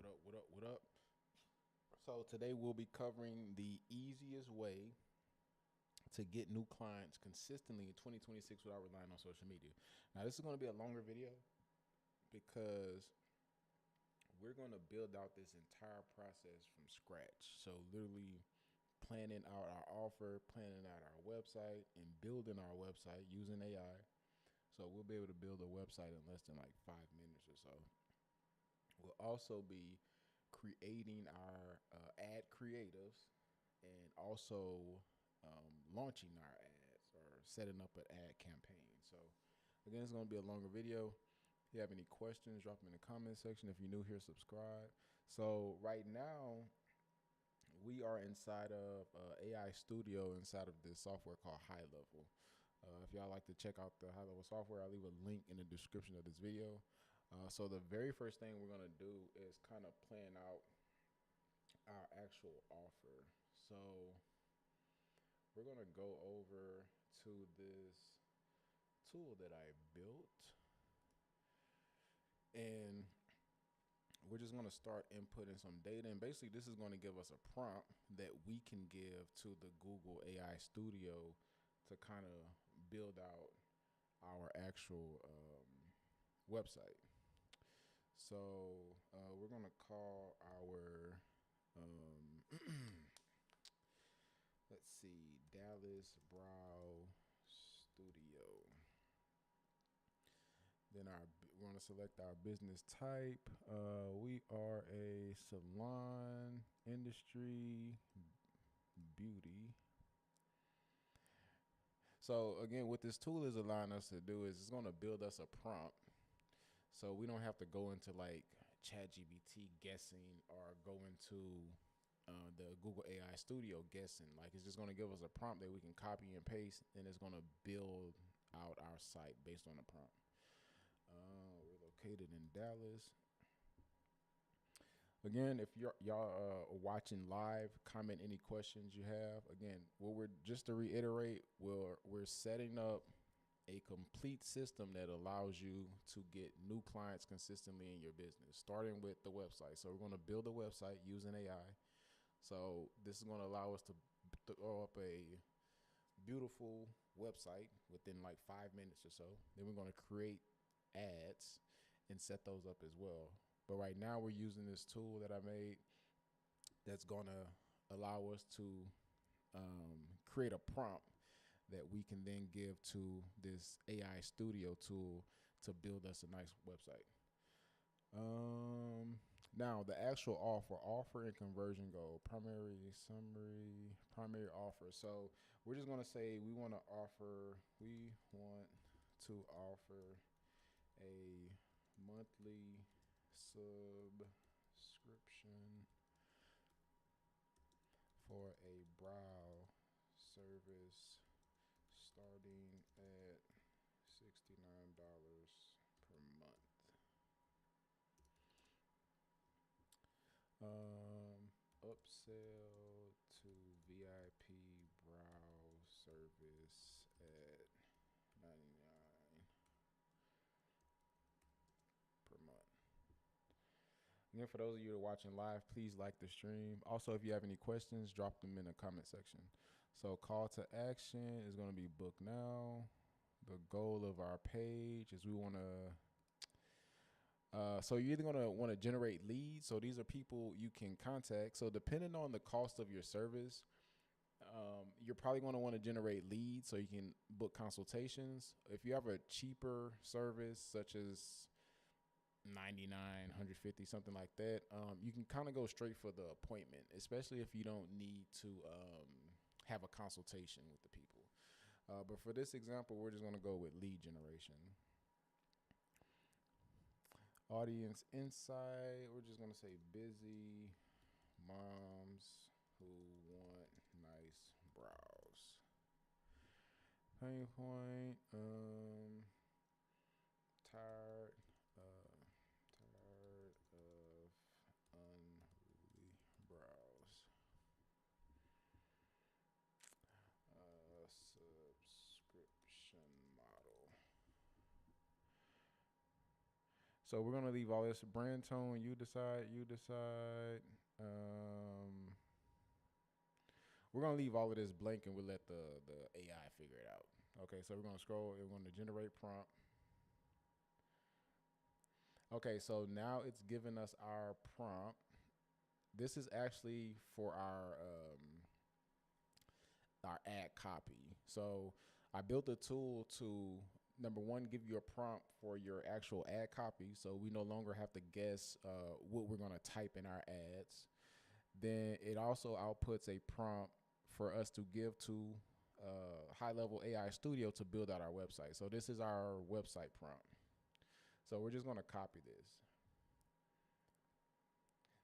What up? So today we'll be covering the easiest way to get new clients consistently in 2026 without relying on social media. Now this is going to be a longer video because we're going to build out this entire process from scratch. So literally planning out our offer, planning out our website, and building our website using AI. So we'll be able to build a website in less than like 5 minutes or so. We'll also be creating our ad creatives and also launching our ads or setting up an ad campaign. So again, it's going to be a longer video. If you have any questions, drop them in the comment section. If you're new here, subscribe. So right now, we are inside of AI Studio inside of this software called High Level. If y'all like to check out the High Level software, I'll leave a link in the description of this video. So the very first thing we're going to do is kind of plan out our actual offer. So we're going to go over to this tool that I built, and we're just going to start inputting some data. And basically this is going to give us a prompt that we can give to the Google AI Studio to kind of build out our actual website. So we're going to call our, let's see, Dallas Brow Studio. Then we're going to select our business type. We are a salon industry beauty. So again, what this tool is allowing us to do is it's going to build us a prompt. So we don't have to go into like ChatGPT guessing or go into the Google AI Studio guessing. Like it's just going to give us a prompt that we can copy and paste, and it's going to build out our site based on the prompt. We're located in Dallas. Again, if y'all are watching live, comment any questions you have. Again, just to reiterate, we're setting up a complete system that allows you to get new clients consistently in your business, starting with the website. So we're going to build a website using AI. So this is going to allow us to throw up a beautiful website within like 5 minutes or so. Then we're going to create ads and set those up as well. But right now we're using this tool that I made that's going to allow us to create a prompt that we can then give to this AI Studio tool to build us a nice website. Now the actual offer and conversion goal, primary summary, primary offer. So we're just going to say we want to offer a monthly subscription for a brow service starting at $69 per month. Upsell to VIP brow service at $99 per month. Again, for those of you that are watching live, please like the stream. Also, if you have any questions, drop them in the comment section. So call to action is going to be book now. The goal of our page is we want to, so you're either going to want to generate leads. So these are people you can contact. So depending on the cost of your service, you're probably going to want to generate leads so you can book consultations. If you have a cheaper service such as 99, 150, something like that, you can kind of go straight for the appointment, especially if you don't need to have a consultation with the people. But for this example, we're just going to go with lead generation. Audience insight, we're just going to say busy moms who want nice brows. Pain point, tired of unruly brows. Subscription model. So we're gonna leave all this brand tone. You decide. You decide. Um, we're gonna leave all of this blank and we'll let the AI figure it out. Okay, so we're gonna scroll and we're gonna generate prompt. Okay, so now it's giving us our prompt. This is actually for our ad copy. So I built a tool to number one give you a prompt for your actual ad copy, so we no longer have to guess what we're gonna type in our ads. Then it also outputs a prompt for us to give to high level AI Studio to build out our website. So this is our website prompt. So we're just gonna copy this.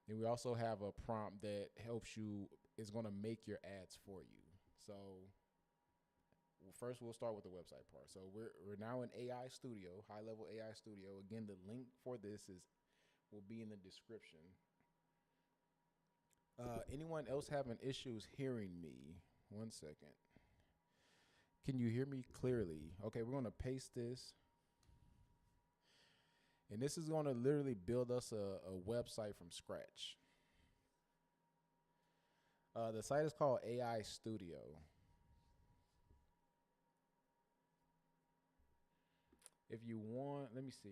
And we also have a prompt that helps you, is gonna make your ads for you. So first we'll start with the website part. So we're now in AI Studio, high level AI Studio. Again, the link for this will be in the description. Anyone else having issues hearing me? One second. Can you hear me clearly? Okay, we're gonna paste this. And this is gonna literally build us a website from scratch. The site is called AI Studio. If you want, let me see.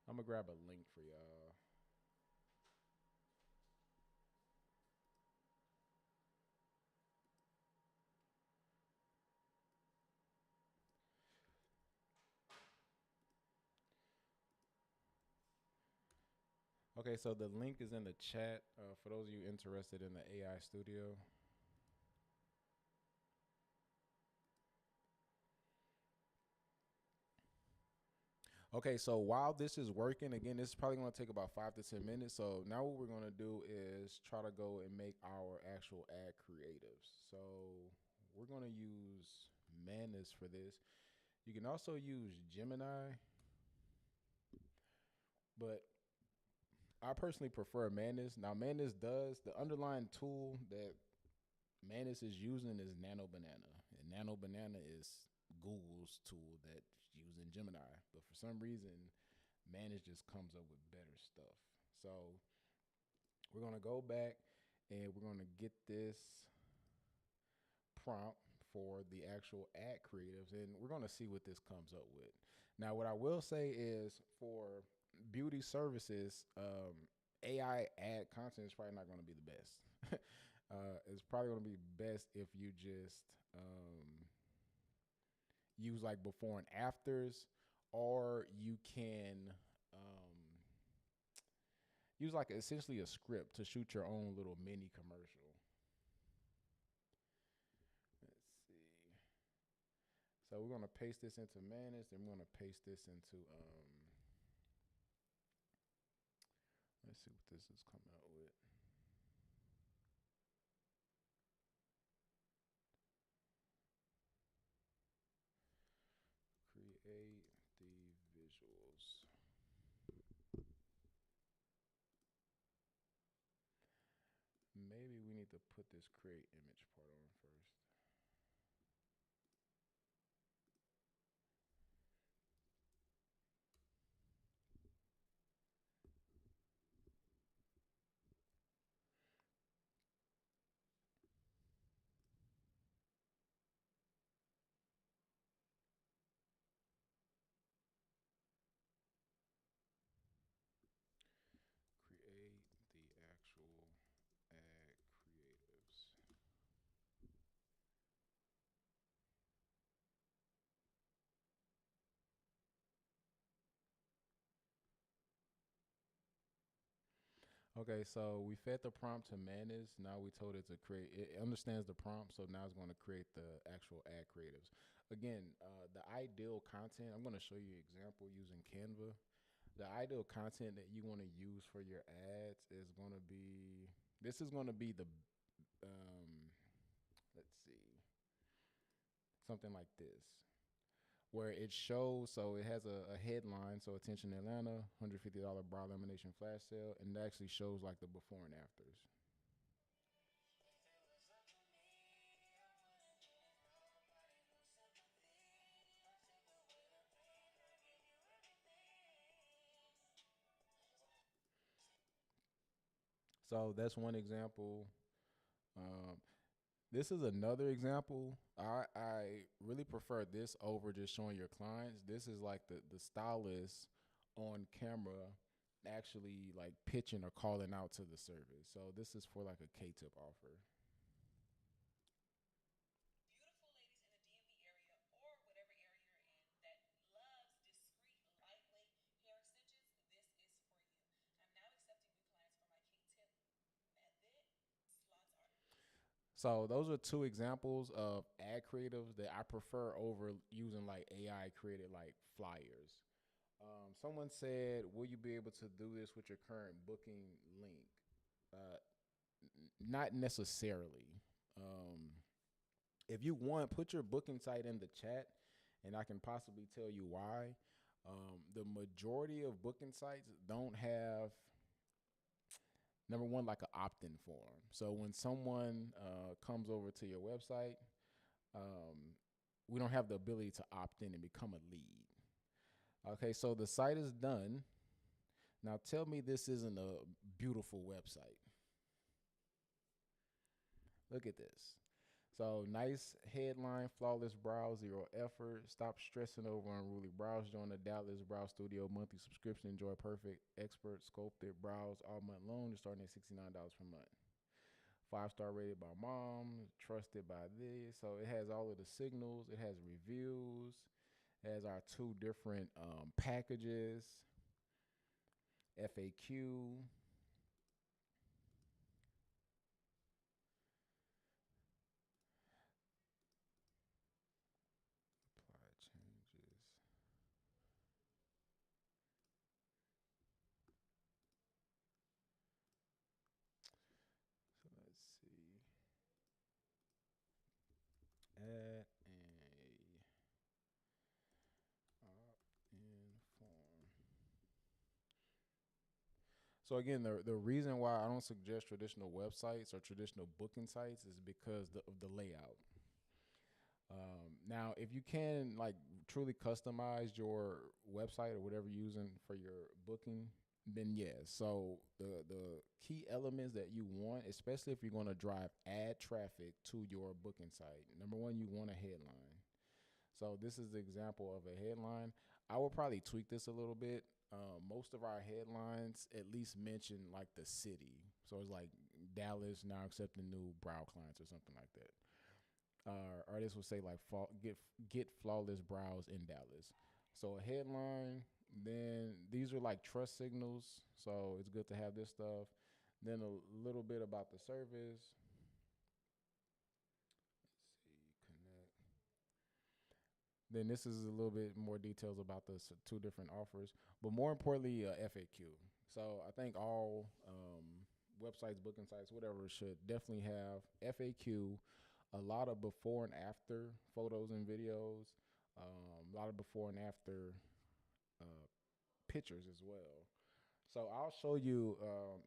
I'm gonna grab a link for y'all. Okay, so the link is in the chat for those of you interested in the AI Studio. Okay, so while this is working, again, this is probably going to take about 5 to 10 minutes. So now what we're going to do is try to go and make our actual ad creatives. So we're going to use Manus for this. You can also use Gemini, but I personally prefer Manus. Now, Manus does, the underlying tool that Manus is using is Nano Banana. And Nano Banana is Google's tool that's using Gemini. But for some reason, Manus just comes up with better stuff. So we're going to go back and we're going to get this prompt for the actual ad creatives, and we're going to see what this comes up with. Now, what I will say is for beauty services, AI ad content is probably not going to be the best. It's probably going to be best if you just use like before and afters, or you can use like essentially a script to shoot your own little mini commercial. Let's see. So we're going to paste this into Manus, and we're going to paste this into, let's see what this is coming out with. Create the visuals. Maybe we need to put this create image part on first. Create the actual ad creatives. Okay, so we fed the prompt to Manus. Now we told it to create, it understands the prompt, so now it's going to create the actual ad creatives. Again, the ideal content, I'm going to show you an example using Canva. The ideal content that you want to use for your ads is going to be, this is going to be the, let's see, something like this, where it shows, so it has a headline, so attention Atlanta, $150 brow lamination flash sale, and it actually shows like the before and afters. So that's one example. Um, this is another example. I really prefer this over just showing your clients. This is like the stylist on camera actually like pitching or calling out to the service. So this is for like a K-tip offer. So those are two examples of ad creatives that I prefer over using like AI created like flyers. Someone said, "Will you be able to do this with your current booking link?" Uh, Not necessarily. Um, if you want, put your booking site in the chat, and I can possibly tell you why. The majority of booking sites don't have number one like an opt-in form. So when someone comes over to your website, um, we don't have the ability to opt in and become a lead. Okay, so the site is done. Now tell me this isn't a beautiful website. Look at this. So nice headline, flawless brows, zero effort. Stop stressing over unruly brows. Join the Dallas Brow Studio monthly subscription. Enjoy perfect expert sculpted brows all month long. Just starting at $69 per month. 5-star rated by mom, trusted by this. So it has all of the signals. It has reviews. It has our two different packages, FAQ. Apply changes. So let's see. Add a opt-in form. So again, the reason why I don't suggest traditional websites or traditional booking sites is because of the layout. Now, if you can like truly customize your website or whatever you're using for your booking, then yes. So the key elements that you want, especially if you're going to drive ad traffic to your booking site, number one, you want a headline. So this is the example of a headline. I will probably tweak this a little bit. Most of our headlines at least mention like the city. So it's like Dallas now accepting new brow clients or something like that. Or this will say like get flawless brows in Dallas. So a headline. Then these are like trust signals. So it's good to have this stuff. Then a little bit about the service. Let's see, connect. Then this is a little bit more details about the two different offers, but more importantly, FAQ. So I think all websites, booking sites, whatever, should definitely have FAQ, a lot of before and after photos and videos, a lot of before and after uh, pictures as well. So I'll show you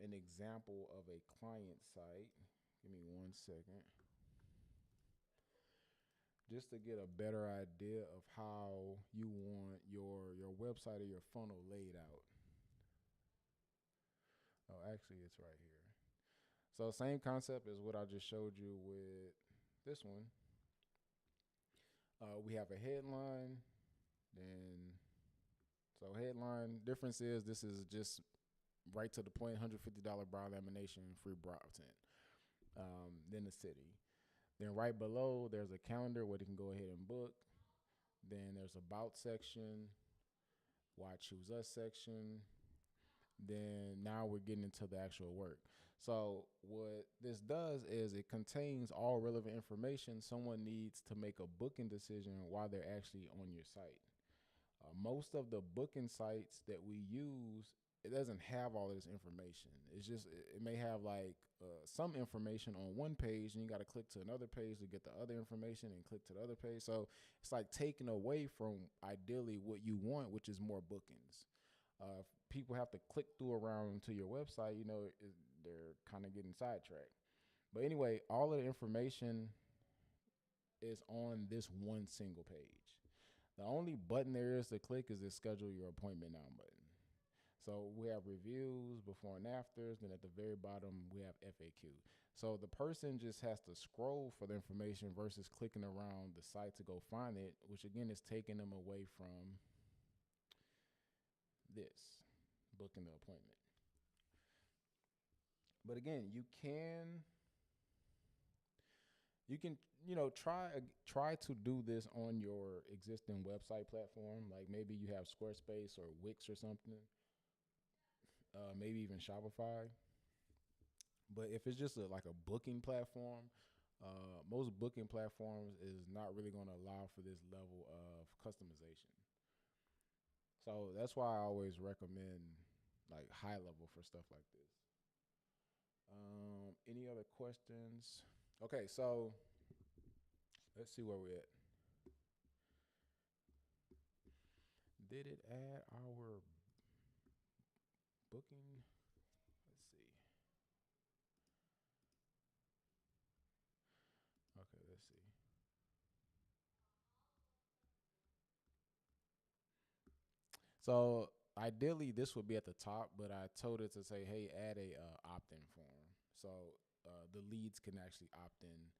an example of a client site. Give me 1 second. Just to get a better idea of how you want your website or your funnel laid out. Oh, actually, it's right here. So same concept as what I just showed you with this one. We have a headline, then so headline difference is this is just right to the point, $150 brow lamination, free brow tint. Then the city. Then right below, there's a calendar where they can go ahead and book. Then there's about section, why choose us section. Then now we're getting into the actual work. So what this does is it contains all relevant information someone needs to make a booking decision while they're actually on your site. Most of the booking sites that we use, it doesn't have all of this information. It's just it may have like some information on one page, and you got to click to another page to get the other information, and click to the other page. So it's like taking away from ideally what you want, which is more bookings. If people have to click through around to your website, they're kind of getting sidetracked. But anyway, all of the information is on this one single page. The only button there is to click is the schedule your appointment now button. So we have reviews, before and afters. Then at the very bottom, we have FAQ. So the person just has to scroll for the information versus clicking around the site to go find it, which again is taking them away from this booking the appointment. But again, you can try to do this on your existing website platform. Like maybe you have Squarespace or Wix or something, maybe even Shopify. But if it's just like a booking platform, most booking platforms is not really going to allow for this level of customization. So that's why I always recommend like high level for stuff like this. Any other questions? Okay, so let's see where we're at. Did it add our booking? Let's see. Okay, let's see. So ideally, this would be at the top, but I told it to say, "Hey, add a opt-in form," so the leads can actually opt in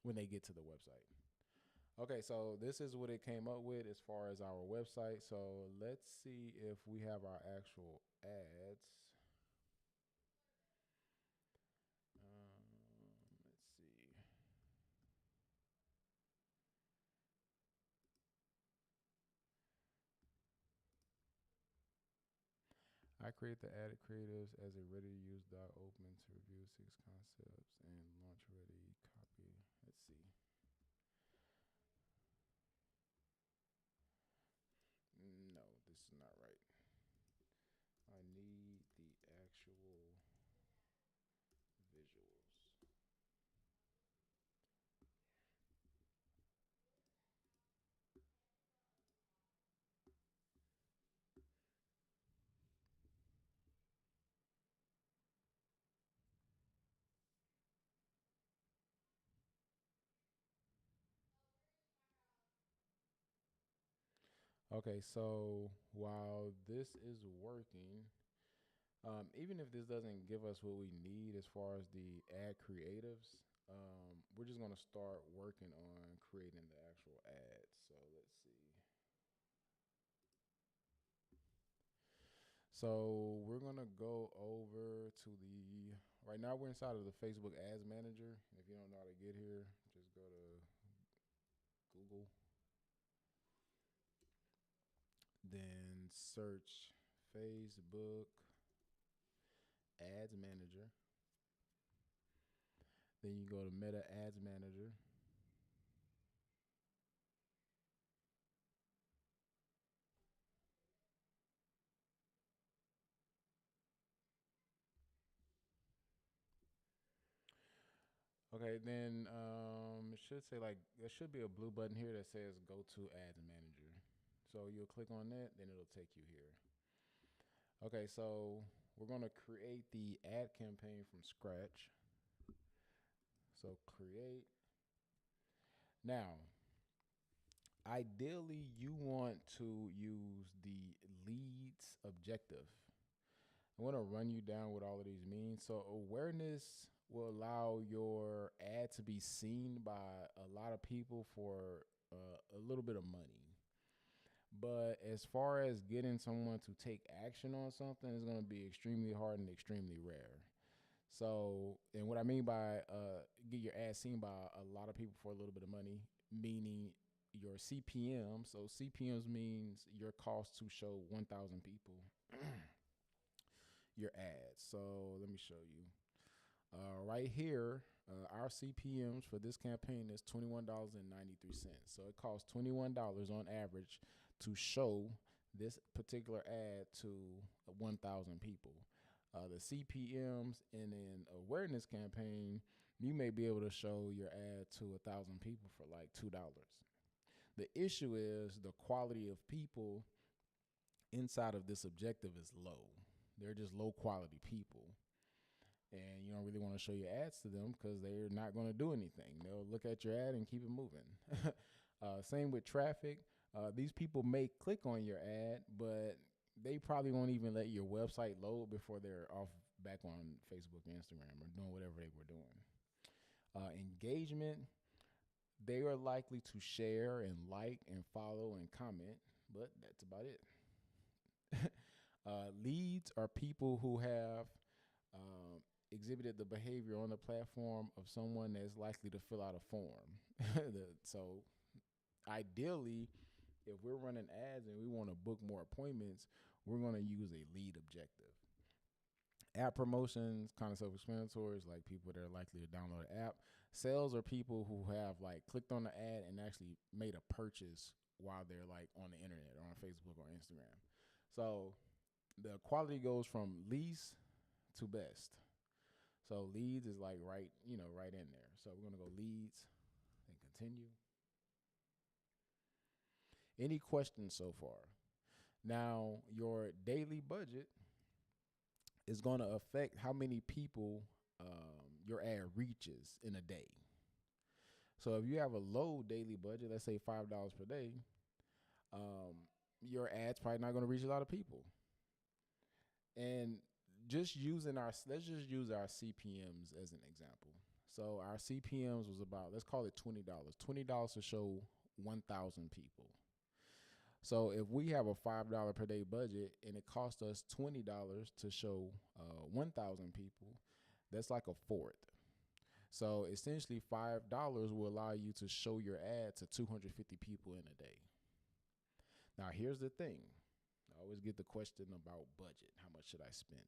when they get to the website. Okay, so this is what it came up with as far as our website. So let's see if we have our actual ads. Let's see. I create the added creatives as a ready-to-use doc open to review 6 concepts and launch-ready copy. Let's see. No, this is not right. I need the actual visuals. Okay, so while this is working, even if this doesn't give us what we need as far as the ad creatives, we're just gonna start working on creating the actual ads. So let's see. So we're gonna go over to the right now we're inside of the Facebook Ads Manager. If you don't know how to get here, just go to Google, then search Facebook Ads Manager. Then you go to Meta Ads Manager. Okay, then it should say like there should be a blue button here that says go to Ads Manager. So you'll click on that, then it'll take you here. Okay, so we're gonna create the ad campaign from scratch. So create. Now, ideally, you want to use the leads objective. I want to run you down what all of these mean. So awareness will allow your ad to be seen by a lot of people for a little bit of money. But as far as getting someone to take action on something, is going to be extremely hard and extremely rare. So, and what I mean by get your ad seen by a lot of people for a little bit of money, meaning your CPM. So CPMs means your cost to show 1,000 people your ads. So let me show you. Right here, our CPMs for this campaign is $21.93. So it costs $21 on average to show this particular ad to 1,000 people. The CPMs in an awareness campaign, you may be able to show your ad to 1,000 people for like $2. The issue is the quality of people inside of this objective is low. They're just low quality people. And you don't really want to show your ads to them because they're not going to do anything. They'll look at your ad and keep it moving. Same with traffic. These people may click on your ad, but they probably won't even let your website load before they're off back on Facebook and Instagram or doing whatever they were doing. Engagement, they are likely to share and like and follow and comment, but that's about it. Leads are people who have exhibited the behavior on the platform of someone that's likely to fill out a form. So ideally, if we're running ads and we want to book more appointments, we're going to use a lead objective. App promotions, kind of self-explanatory, is like people that are likely to download the app. Sales are people who have like clicked on the ad and actually made a purchase while they're like on the internet or on Facebook or Instagram. So the quality goes from least to best. So leads is like right in there. So we're gonna go leads and continue. Any questions so far? Now, your daily budget is going to affect how many people your ad reaches in a day. So if you have a low daily budget, let's say $5 per day, your ad's probably not going to reach a lot of people. And let's just use our CPMs as an example. So our CPMs was about, let's call it $20. $20 to show 1,000 people. So if we have a $5 per day budget and it costs us $20 to show 1,000 people, that's like a fourth. So essentially $5 will allow you to show your ad to 250 people in a day. Now here's the thing. I always get the question about budget. How much should I spend?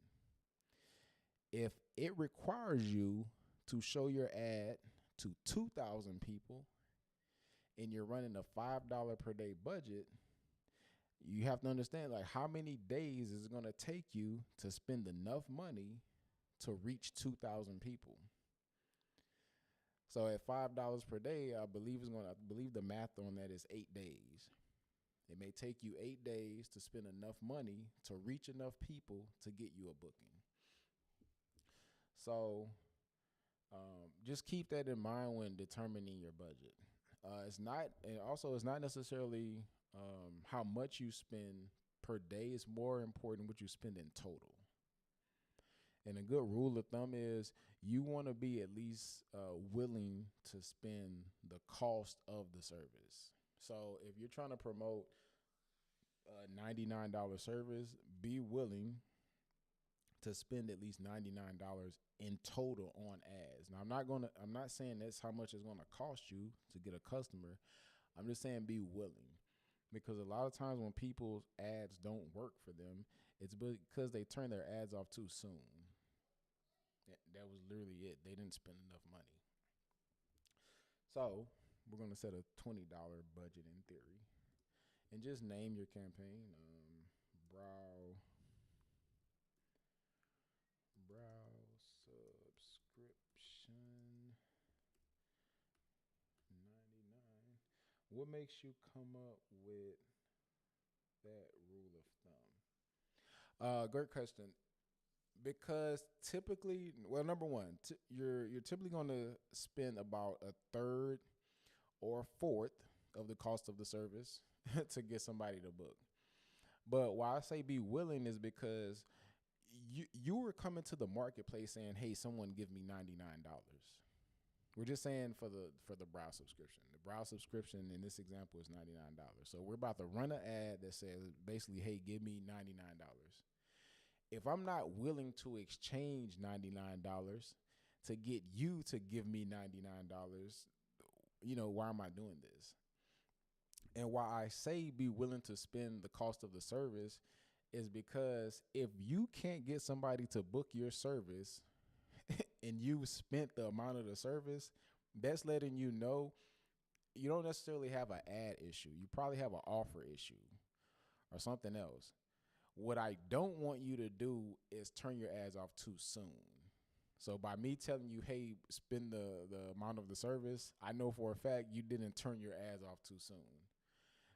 If it requires you to show your ad to 2,000 people and you're running a $5 per day budget, you have to understand, like, how many days is it going to take you to spend enough money to reach 2,000 people? So at $5 per day, I believe the math on that is 8 days. It may take you 8 days to spend enough money to reach enough people to get you a booking. So just keep that in mind when determining your budget. It's not necessarily how much you spend per day. It's more important what you spend in total. And a good rule of thumb is you want to be at least willing to spend the cost of the service. So if you're trying to promote a $99 service, be willing to spend at least $99 in total on ads. Now I'm not saying that's how much it's going to cost you to get a customer. I'm just saying be willing. Because a lot of times when people's ads don't work for them, it's because they turn their ads off too soon. That was literally it. They didn't spend enough money. So we're going to set a $20 budget in theory. And just name your campaign. Brow subscription 99. What makes you come up with that rule of thumb? Great question. Because typically, well, number one, you're typically going to spend about a third or a fourth of the cost of the service to get somebody to book. But why I say be willing is because you were coming to the marketplace saying, "Hey, someone give me $99." We're just saying for the brow subscription. The brow subscription in this example is $99. So we're about to run an ad that says basically, "Hey, give me $99." If I'm not willing to exchange $99 to get you to give me $99, why am I doing this? And why I say be willing to spend the cost of the service is because if you can't get somebody to book your service and you spent the amount of the service, that's letting you know you don't necessarily have an ad issue. You probably have an offer issue or something else. What I don't want you to do is turn your ads off too soon. So by me telling you, hey, spend the amount of the service, I know for a fact you didn't turn your ads off too soon.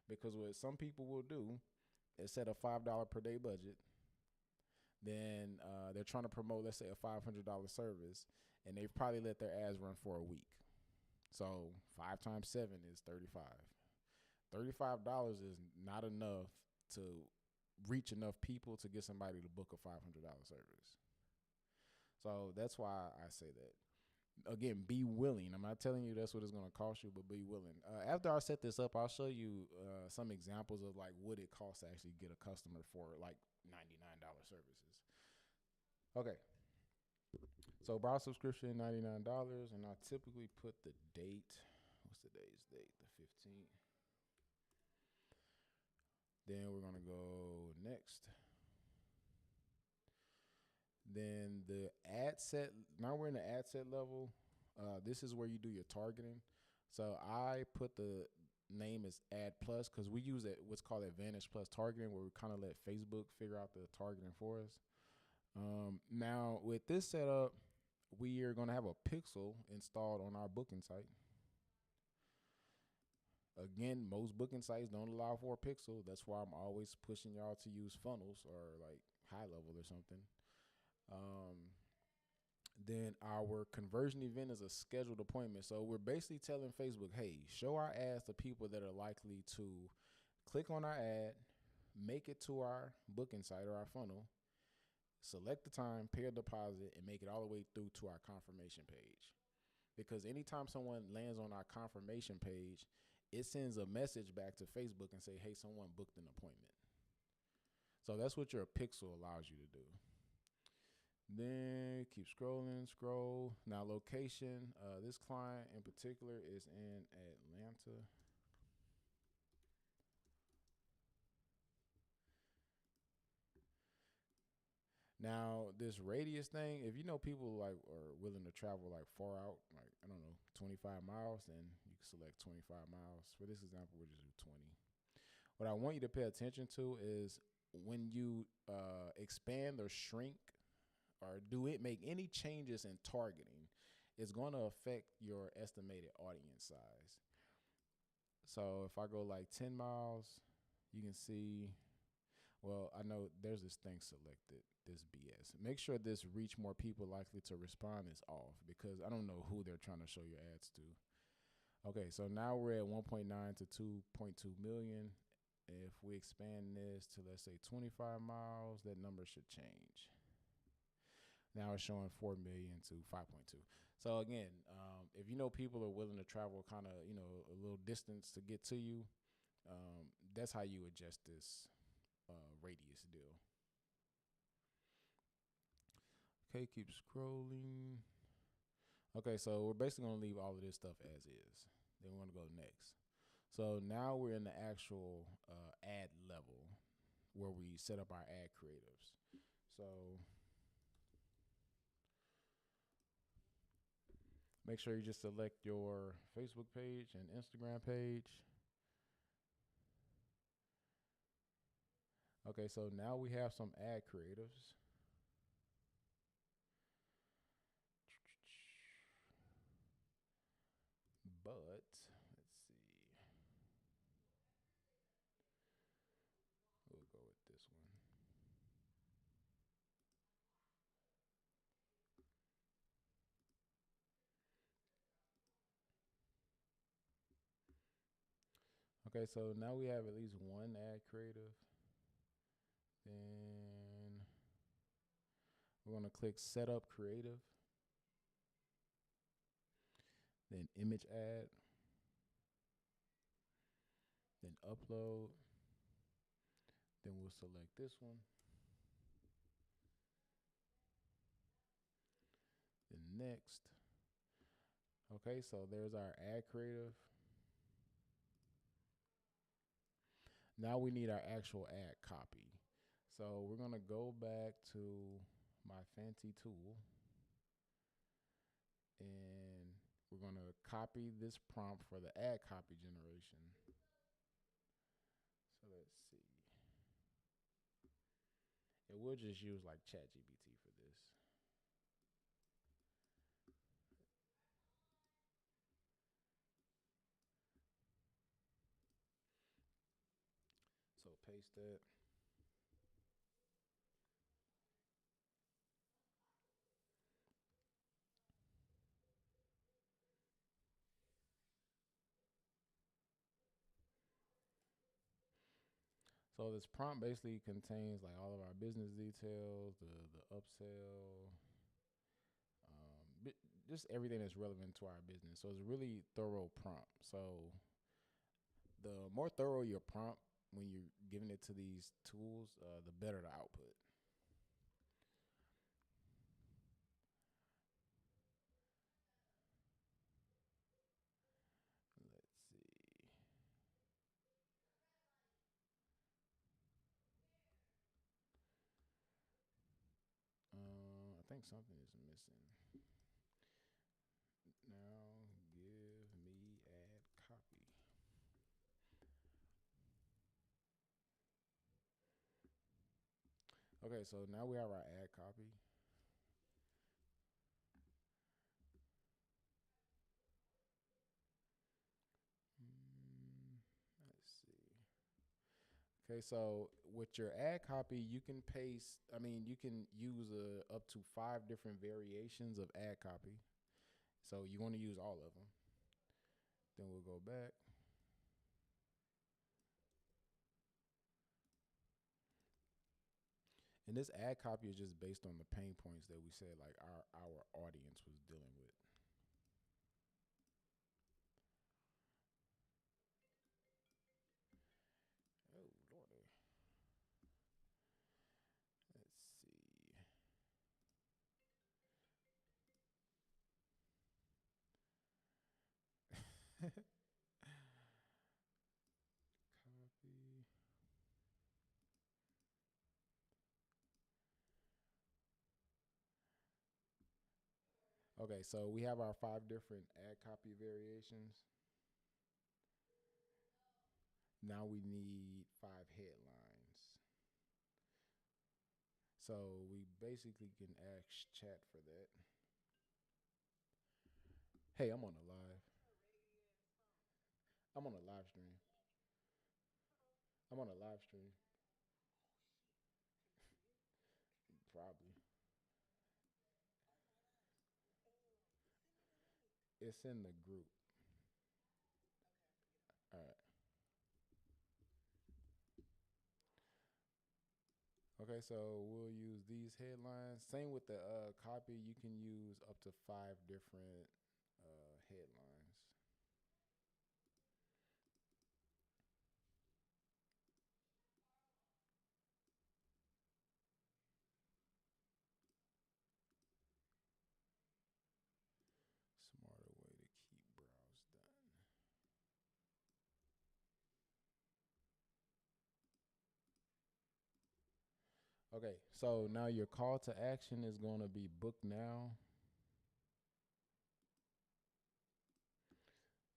Because what some people will do is set a $5 per day budget. Then they're trying to promote, let's say, a $500 service, and they've probably let their ads run for a week. So 5 times 7 is 35. $35 is not enough to reach enough people to get somebody to book a $500 service. So that's why I say that. Again, be willing. I'm not telling you that's what it's going to cost you, but be willing. After I set this up, I'll show you some examples of like what it costs to actually get a customer for like $99 services. Okay. So bar subscription, $99, and I typically put the date. What's today's date? The 15th. Then we're gonna go next. Then the ad set. Now we're in the ad set level. This is where you do your targeting. So I put the name as Ad Plus because we use what's called Advantage Plus targeting, where we kind of let Facebook figure out the targeting for us. Now with this setup, we are gonna have a pixel installed on our booking site. Again, most booking sites don't allow for a pixel. That's why I'm always pushing y'all to use funnels or like high level or something. Then our conversion event is a scheduled appointment. So we're basically telling Facebook, hey, show our ads to people that are likely to click on our ad, make it to our booking site or our funnel, select the time, pay a deposit, and make it all the way through to our confirmation page. Because anytime someone lands on our confirmation page, it sends a message back to Facebook and say, hey, someone booked an appointment. So that's what your pixel allows you to do. Then keep scrolling, scroll. Now location, this client in particular is in Atlanta. Now this radius thing, if you know people like are willing to travel like far out, like I don't know, 25 miles, then you can select 25 miles. For this example, we'll just do 20. What I want you to pay attention to is when you expand or shrink or make any changes in targeting, it's going to affect your estimated audience size. So if I go like 10 miles, you can see, well, I know there's this thing selected, this BS. Make sure this reach more people likely to respond is off because I don't know who they're trying to show your ads to. Okay, so now we're at 1.9 to 2.2 million. If we expand this to, let's say, 25 miles, that number should change. Now it's showing 4 million to 5.2. So again, if you know people are willing to travel kind of, a little distance to get to you, that's how you adjust this radius deal. Okay, keep scrolling. Okay, so we're basically going to leave all of this stuff as is. Then we want to go next. So now we're in the actual ad level where we set up our ad creatives. So make sure you just select your Facebook page and Instagram page. Okay, so now we have some ad creatives. But let's see. We'll go with this one. Okay, so now we have at least one ad creative. Then we're going to click Setup Creative. Then Image Ad. Then Upload. Then we'll select this one. Then Next. Okay, so there's our ad creative. Now we need our actual ad copy. So we're going to go back to my fancy tool. And we're going to copy this prompt for the ad copy generation. So let's see. And we'll just use like ChatGPT for this. So paste that. So this prompt basically contains like all of our business details, the upsell, just everything that's relevant to our business. So it's a really thorough prompt. So the more thorough your prompt when you're giving it to these tools, the better the output. Let's see. I think something is missing. Now give me add copy. Okay, so now we have our ad copy. Let's see. Okay, so with your ad copy, you can paste. I mean, you can use up to 5 different variations of ad copy. So you want to use all of them. Then we'll go back. And this ad copy is just based on the pain points that we said like our audience was dealing with. Oh lordy. Let's see. Copy. Okay, so we have our 5 different ad copy variations. Now we need 5 headlines. So we basically can ask chat for that. Hey, I'm on a live. I'm on a live stream. I'm on a live stream. Probably. It's in the group. All right. Okay, so we'll use these headlines. Same with the copy. You can use up to 5 different headlines. Smarter way to keep browse done. Okay, so now your call to action is going to be book now.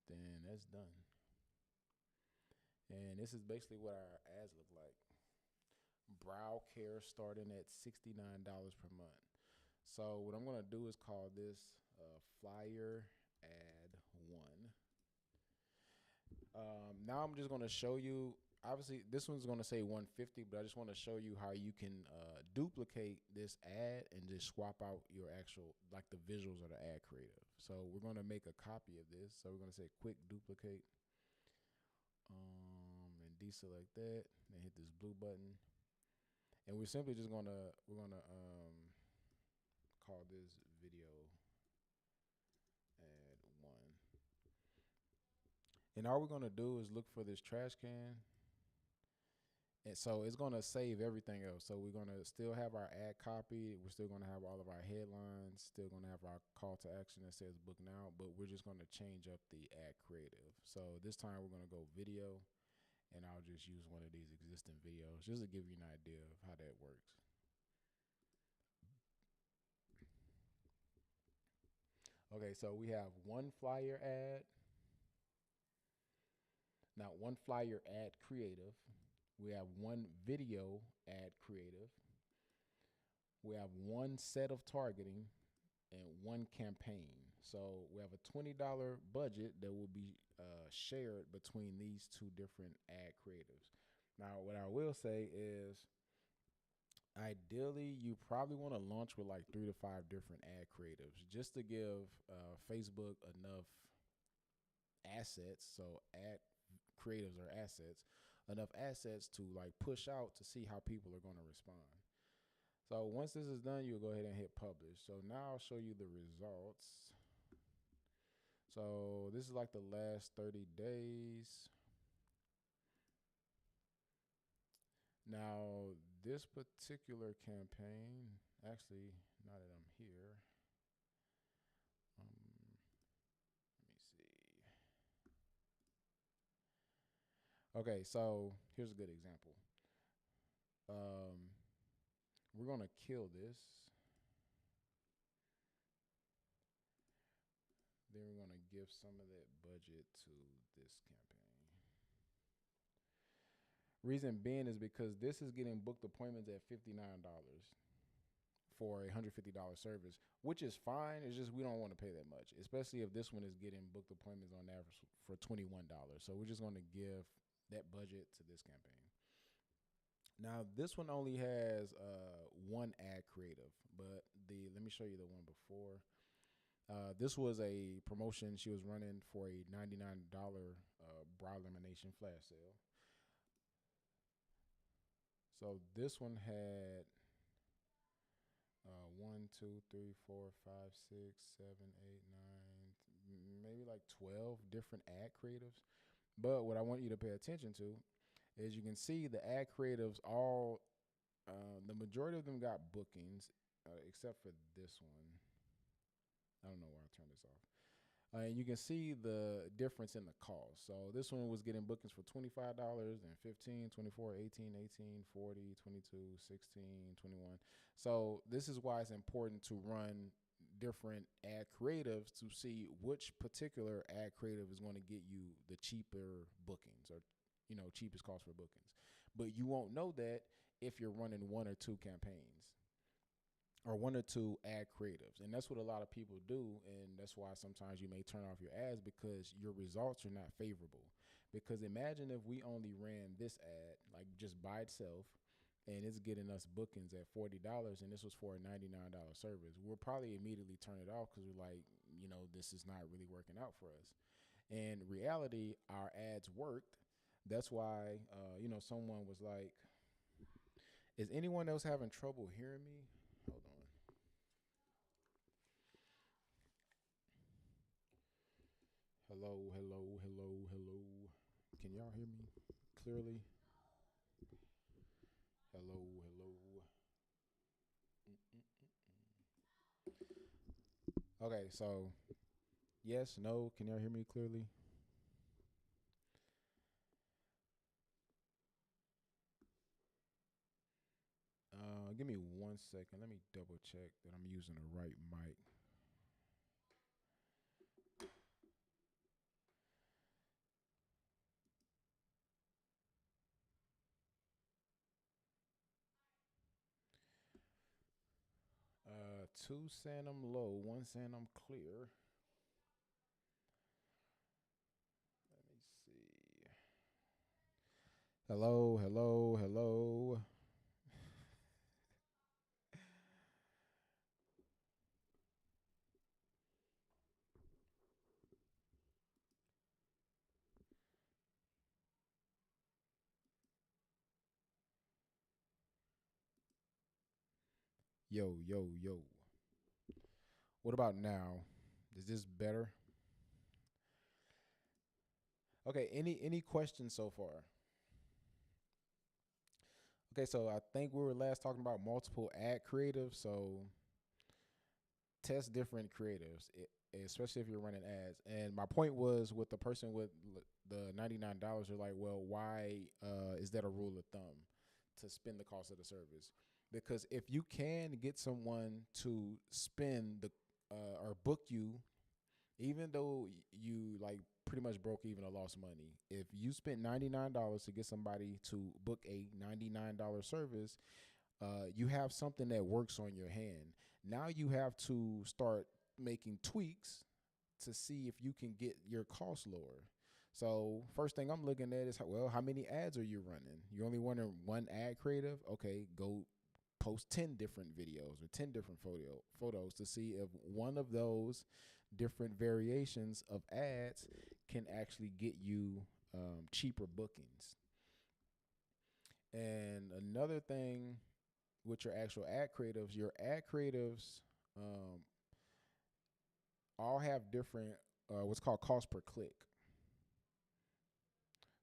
Then that's done. And this is basically what our ads look like. Brow care starting at $69 per month. So what I'm going to do is call this flyer ad 1. Now I'm just going to show you. Obviously, this one's going to say 150, but I just want to show you how you can duplicate this ad and just swap out your actual, like the visuals of the ad creative. So we're going to make a copy of this. So we're going to say quick duplicate and deselect that, and hit this blue button. And we're simply just we're gonna call this video ad 1. And all we're gonna do is look for this trash can. And so it's gonna save everything else. So we're gonna still have our ad copy. We're still gonna have all of our headlines. Still gonna have our call to action that says book now. But we're just gonna change up the ad creative. So this time we're gonna go video, and I'll just use one of these existing videos just to give you an idea of how that works. Okay, so we have one flyer ad. Now, one flyer ad creative. We have one video ad creative. We have one set of targeting and one campaign. So we have a $20 budget that will be shared between these 2 different ad creatives. Now, what I will say is, ideally, you probably want to launch with like 3 to 5 different ad creatives just to give Facebook enough assets. So ad creatives are assets enough assets to like push out to see how people are going to respond. So once this is done, you'll go ahead and hit publish. So now I'll show you the results. So this is like the last 30 days. Now this particular campaign, actually, now that I'm here, let me see. Okay, so here's a good example. We're gonna kill this. Then we're gonna give some of that budget to this campaign. Reason being is because this is getting booked appointments at $59 for a $150 service, which is fine. It's just we don't want to pay that much, especially if this one is getting booked appointments on average for $21. So we're just going to give that budget to this campaign. Now this one only has one ad creative, but let me show you the one before. This was a promotion she was running for a $99 brow lamination flash sale. So this one had 1, 2, 3, 4, 5, 6, 7, 8, 9, maybe like 12 different ad creatives. But what I want you to pay attention to is you can see the ad creatives all, the majority of them got bookings, except for this one. I don't know why I turned this off. And you can see the difference in the cost. So this one was getting bookings for $25 and $15, $24, $18, $18, $40, $22, $16, $21. So this is why it's important to run different ad creatives to see which particular ad creative is going to get you the cheaper bookings or, cheapest cost for bookings. But you won't know that if you're running one or two campaigns or one or two ad creatives. And that's what a lot of people do. And that's why sometimes you may turn off your ads because your results are not favorable. Because imagine if we only ran this ad, like just by itself, and it's getting us bookings at $40 and this was for a $99 service. We'll probably immediately turn it off because we're like, this is not really working out for us. In reality, our ads worked. That's why, someone was like, is anyone else having trouble hearing me? Hold on. Hello, hello, hello, hello. Can y'all hear me clearly? Hello, hello. Okay, so yes, no, can y'all hear me clearly? Give me 1 second. Let me double check that I'm using the right mic. Two saying I'm low, one saying I'm clear. Let me see. Hello, hello, hello. Yo, yo, yo. What about now? Is this better? Okay, any questions so far? Okay, so I think we were last talking about multiple ad creatives. So test different creatives, especially if you're running ads. And my point was with the person with the $99, they're like, well, why is that a rule of thumb to spend the cost of the service? Because if you can get someone to spend the or book you, even though you like pretty much broke even or lost money, if you spent $99 to get somebody to book a $99 service, you have something that works on your hand. Now you have to start making tweaks to see if you can get your costs lower. So first thing I'm looking at is, how many ads are you running? You only running one ad creative? Okay, go post 10 different videos or 10 different photos to see if one of those different variations of ads can actually get you cheaper bookings. And another thing with your ad creatives um, all have different what's called cost per click.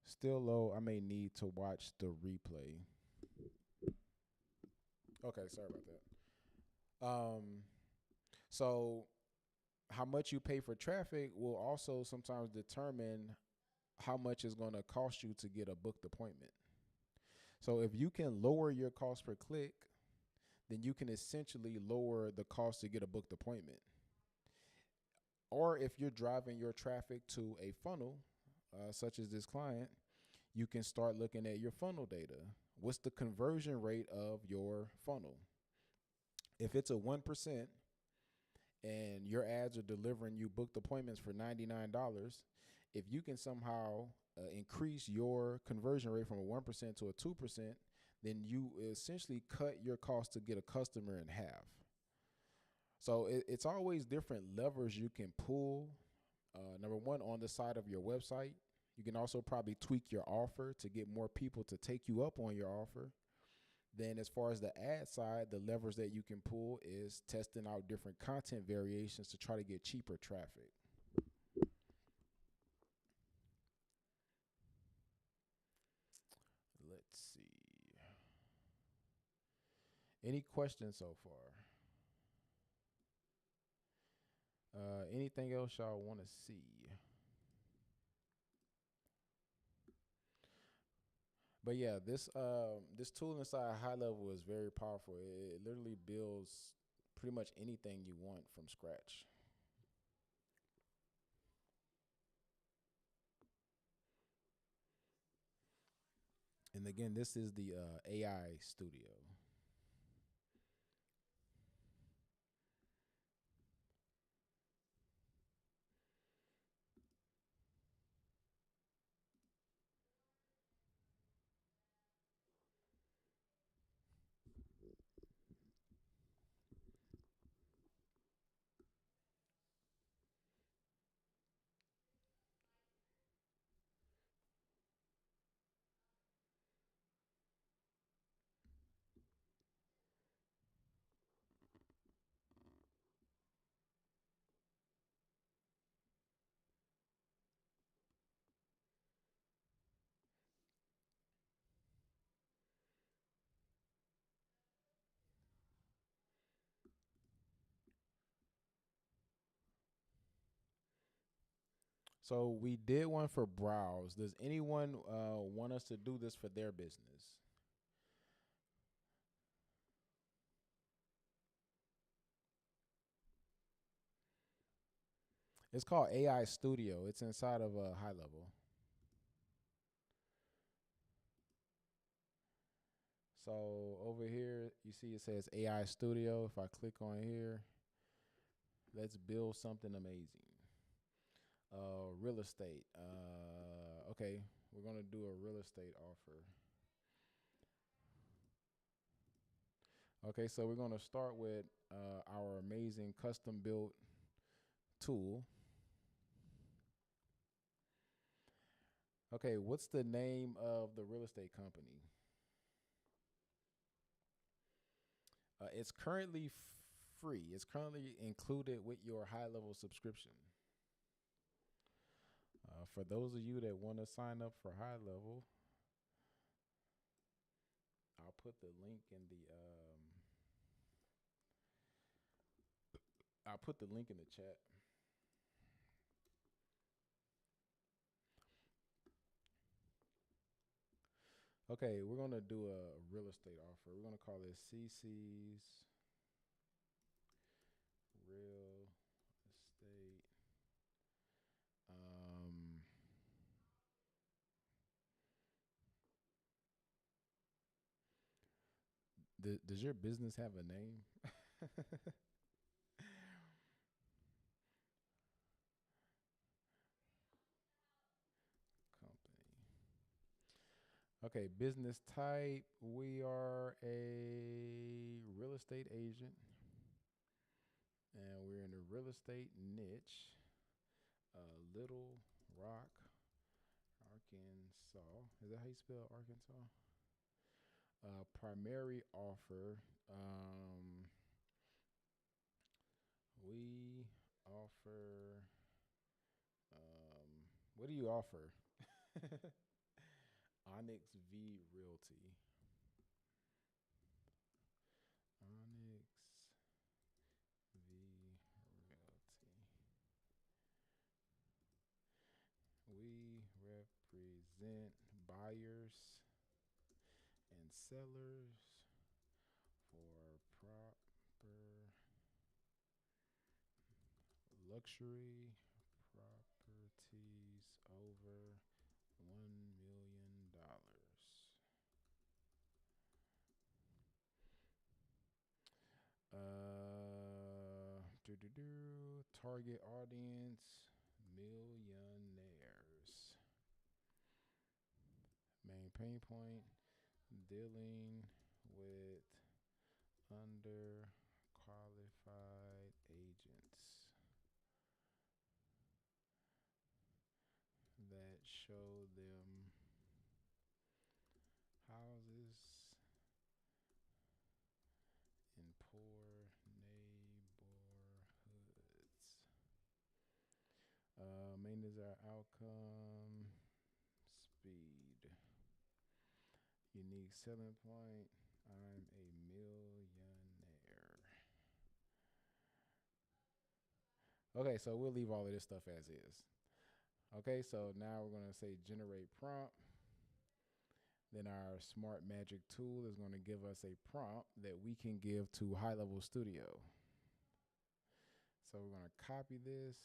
Still low. I may need to watch the replay. Okay, sorry about that. So how much you pay for traffic will also sometimes determine how much it's going to cost you to get a booked appointment. So if you can lower your cost per click, then you can essentially lower the cost to get a booked appointment. Or if you're driving your traffic to a funnel, such as this client, you can start looking at your funnel data. What's the conversion rate of your funnel? If it's a 1% and your ads are delivering you booked appointments for $99, if you can somehow increase your conversion rate from a 1% to a 2%, then you essentially cut your cost to get a customer in half. So it's always different levers you can pull. Number one, on the side of your website, you can also probably tweak your offer to get more people to take you up on your offer. Then as far as the ad side, the levers that you can pull is testing out different content variations to try to get cheaper traffic. Let's see. Any questions so far? Anything else y'all want to see? But yeah, this tool inside High Level is very powerful. It literally builds pretty much anything you want from scratch. And again, this is the AI studio. So we did one for Browse. Does anyone want us to do this for their business? It's called AI Studio. It's inside of a High Level. So over here, you see it says AI Studio. If I click on here, let's build something amazing. Real estate. Okay, we're gonna do a real estate offer. Okay, so we're gonna start with our amazing custom built tool. Okay, what's the name of the real estate company? It's currently free. It's currently included with your High Level subscription. For those of you that want to sign up for High Level, I'll put the link in the I'll put the link in the chat. Okay, we're gonna do a real estate offer. We're gonna call this CC's Real Estate. Um, does your business have a name? Company. Okay, business type. We are a real estate agent, and we're in the real estate niche. Little Rock, Arkansas. Is that how you spell Arkansas? Primary offer. We offer. What do you offer? Onyx V Realty. Onyx V Realty. We represent buyers and sellers for proper luxury properties over $1 million. Target audience millionaires. Main pain point dealing with underqualified agents that show them houses in poor neighborhoods. Main desired outcome, speed. Unique selling point, I'm a millionaire. Okay, so we'll leave all of this stuff as is. Okay, so now we're going to say generate prompt. Then our smart magic tool is going to give us a prompt that we can give to High Level Studio. So we're going to copy this.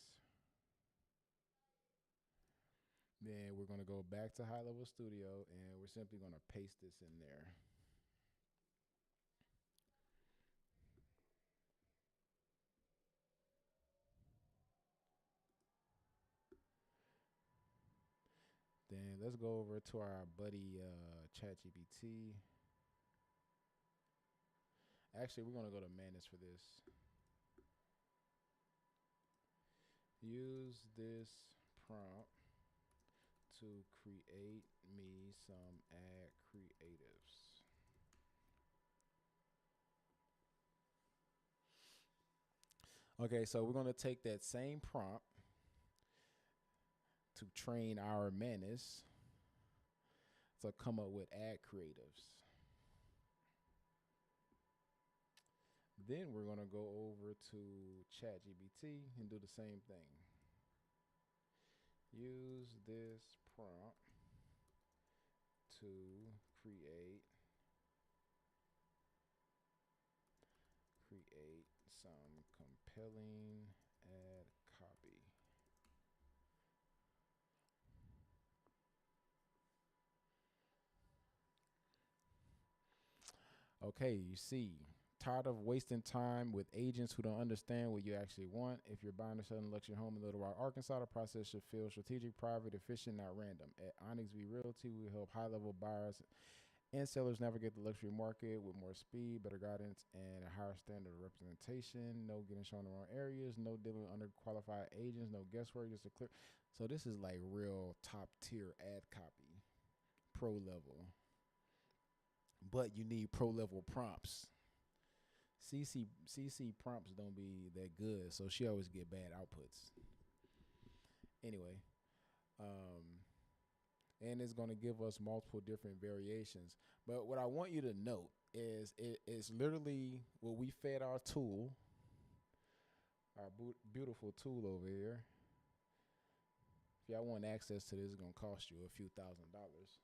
Then we're going to go back to High Level Studio and we're simply going to paste this in there. Then let's go over to our buddy ChatGPT. Actually, we're going to go to Manus for this. Use this prompt to create me some ad creatives. Okay, so we're going to take that same prompt to train our Manus to come up with ad creatives. Then we're going to go over to ChatGPT and do the same thing. Use this prompt to create some compelling ad copy. Okay, you see, tired of wasting time with agents who don't understand what you actually want? If you're buying or selling a luxury home in Little Rock, Arkansas, the process should feel strategic, private, efficient, not random. At Onyx V Realty, we help high-level buyers and sellers navigate the luxury market with more speed, better guidance, and a higher standard of representation. No getting shown in the wrong areas, no dealing with underqualified agents, no guesswork, just a clear. So this is like real top-tier ad copy, pro level. But you need pro level prompts. CC prompts don't be that good, so she always get bad outputs. Anyway, and it's going to give us multiple different variations. But what I want you to note is it's literally what we fed our tool, our beautiful tool over here. If y'all want access to this, it's going to cost you a few $1,000s.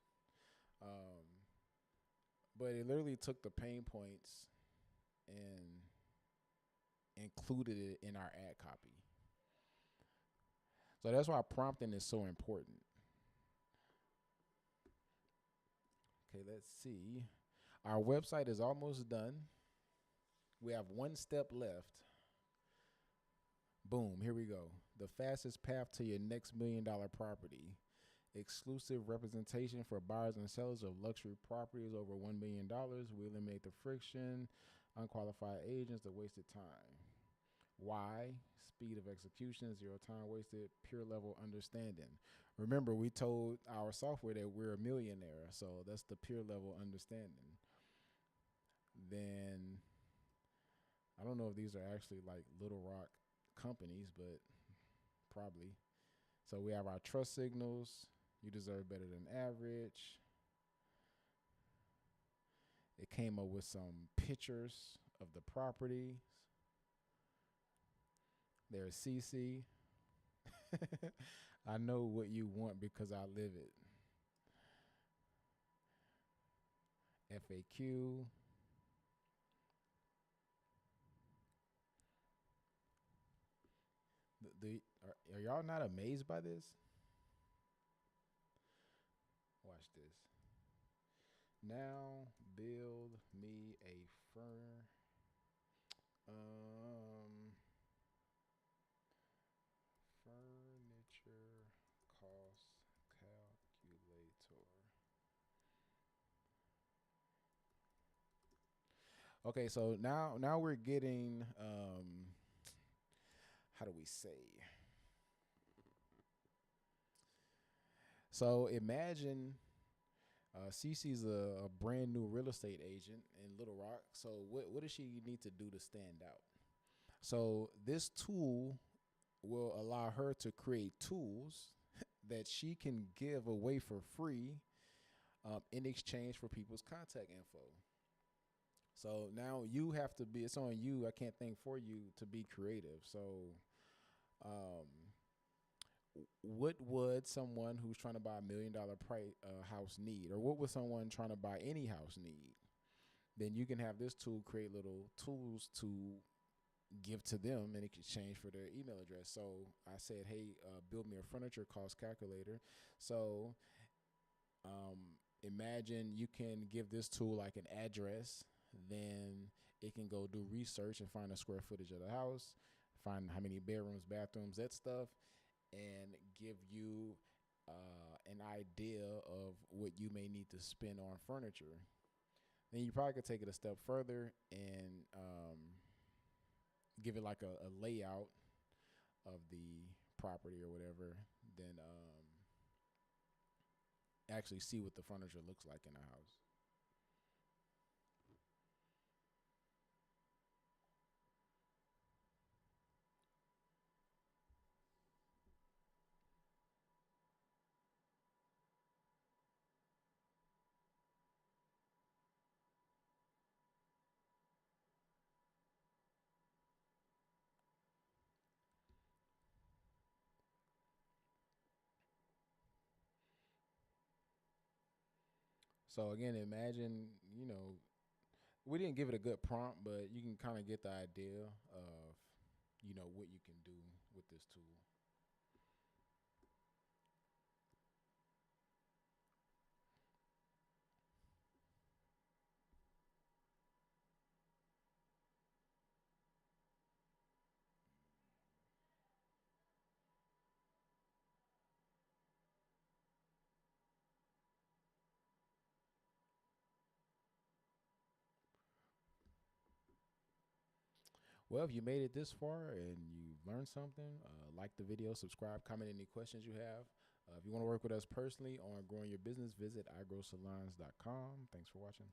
But it literally took the pain points and included it in our ad copy. So that's why prompting is so important. Okay, let's see. Our website is almost done. We have one step left. Boom, here we go. The fastest path to your next $1 million property. Exclusive representation for buyers and sellers of luxury properties over $1 million. We eliminate the friction, unqualified agents, the wasted time. Why? Speed of execution, zero time wasted, pure level understanding. Remember, we told our software that we're a millionaire, so that's the pure level understanding. Then I don't know if these are actually like Little Rock companies, but probably. So we have our trust signals. You deserve better than average. It came up with some pictures of the properties. There's CC. I know what you want because I live it. FAQ. Are y'all not amazed by this? Watch this. Now build me a furniture cost calculator. Okay, so now we're getting how do we say? So imagine Cece's a brand new real estate agent in Little Rock. So what does she need to do to stand out? So this tool will allow her to create tools that she can give away for free in exchange for people's contact info. So now you have to be, it's on you, I can't think for you, to be creative. So what would someone who's trying to buy $1 million house need? Or what would someone trying to buy any house need? Then you can have this tool create little tools to give to them in exchange for their email address. So I said, hey, build me a furniture cost calculator. So imagine you can give this tool like an address, then it can go do research and find the square footage of the house, find how many bedrooms, bathrooms, that stuff, and give you an idea of what you may need to spend on furniture. Then you probably could take it a step further and give it like a layout of the property or whatever, then actually see what the furniture looks like in a house. So again, imagine, we didn't give it a good prompt, but you can kind of get the idea of, what you can do with this tool. Well, if you made it this far and you learned something, like the video, subscribe, comment any questions you have. If you want to work with us personally on growing your business, visit igrowsalons.com. Thanks for watching.